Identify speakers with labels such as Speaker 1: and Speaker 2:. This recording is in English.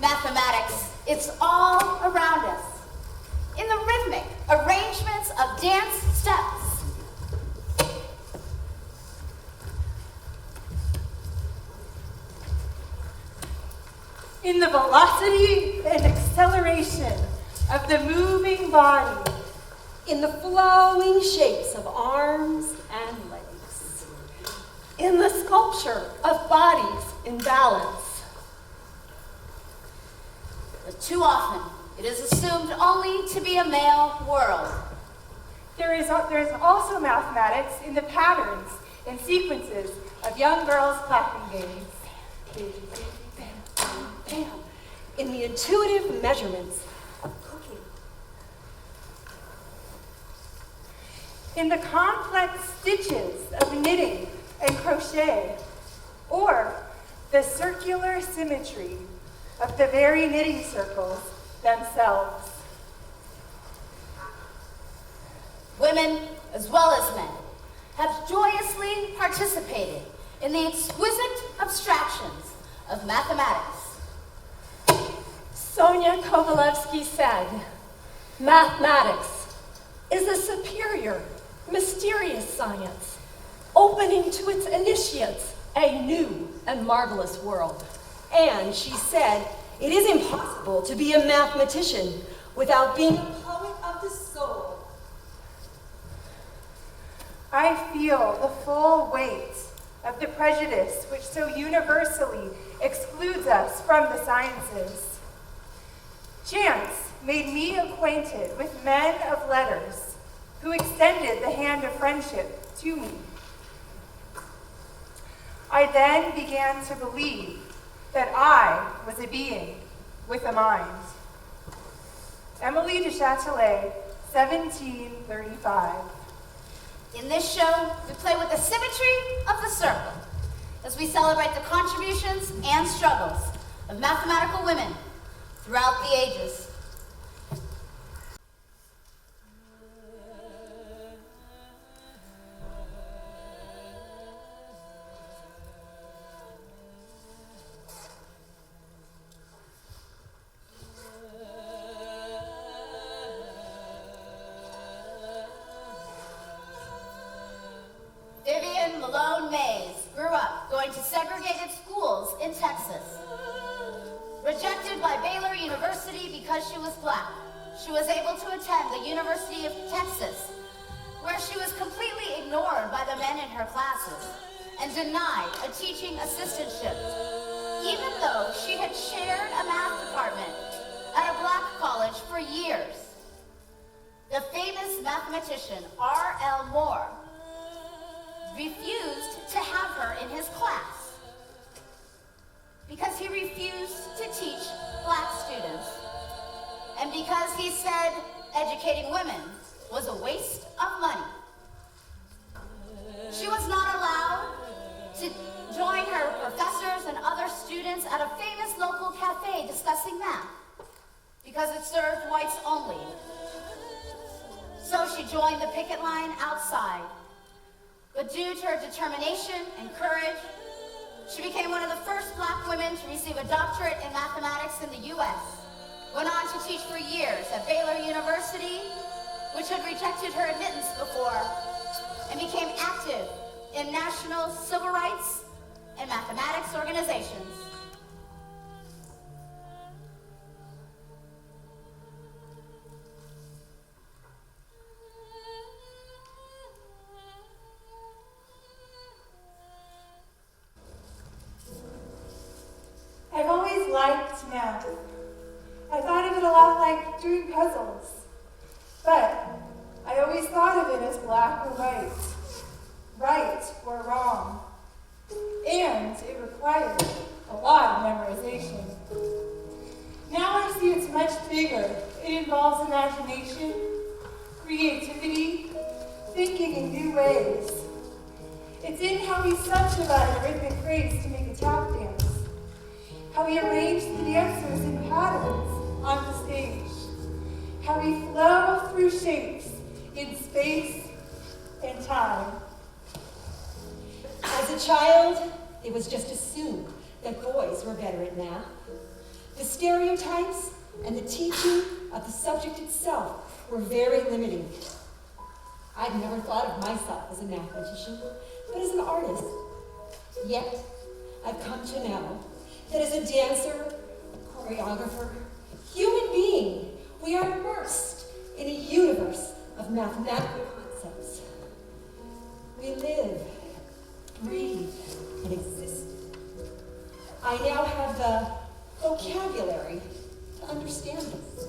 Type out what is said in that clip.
Speaker 1: Mathematics, it's all around us. In the rhythmic arrangements of dance steps.
Speaker 2: In the velocity and acceleration of the moving body.
Speaker 3: In the flowing shapes of arms and legs.
Speaker 4: In the sculpture of bodies in balance.
Speaker 1: But too often, it is assumed only to be a male world.
Speaker 2: There is also mathematics in the patterns and sequences of young girls' clapping games.
Speaker 3: In the intuitive measurements of cooking.
Speaker 2: In the complex stitches of knitting and crochet, or the circular symmetry of the very knitting circles themselves.
Speaker 1: Women, as well as men, have joyously participated in the exquisite abstractions of mathematics.
Speaker 4: Sonia Kovalevsky said, mathematics is a superior, mysterious science, opening to its initiates a new and marvelous world.
Speaker 3: And she said, it is impossible to be a mathematician without being a poet of the soul.
Speaker 2: I feel the full weight of the prejudice which so universally excludes us from the sciences. Chance made me acquainted with men of letters who extended the hand of friendship to me. I then began to believe that I was a being with a mind. Emily de Châtelet, 1735.
Speaker 1: In this show, we play with the symmetry of the circle as we celebrate the contributions and struggles of mathematical women throughout the ages. Segregated schools in Texas. Rejected by Baylor University because she was black, she was able to attend the University of Texas, where she was completely ignored by the men in her classes and denied a teaching assistantship, even though she had shared a math department at a black college for years. The famous mathematician R.L. Moore refused to have her in his class because he refused to teach black students and because he said educating women was a waste of money. She was not allowed to join her professors and other students at a famous local cafe discussing math because it served whites only. So she joined the picket line outside. But due to her determination and courage, she became one of the first black women to receive a doctorate in mathematics in the U.S., went on to teach for years at Baylor University, which had rejected her admittance before, and became active in national civil rights and mathematics organizations.
Speaker 2: I've always liked math. I thought of it a lot like doing puzzles, but I always thought of it as black or white, right or wrong, and it required a lot of memorization. Now I see it's much bigger. It involves imagination, creativity, thinking in new ways. It's in how we subdivide a rhythmic phrase to make a tap dance, how we arrange the dancers in patterns on the stage, how we flow through shapes in space and time.
Speaker 3: As a child, it was just assumed that boys were better at math. The stereotypes and the teaching of the subject itself were very limiting. I'd never thought of myself as a mathematician, but as an artist. Yet, I've come to know that as a dancer, choreographer, human being, we are immersed in a universe of mathematical concepts. We live, breathe, and exist. I now have the vocabulary to understand this.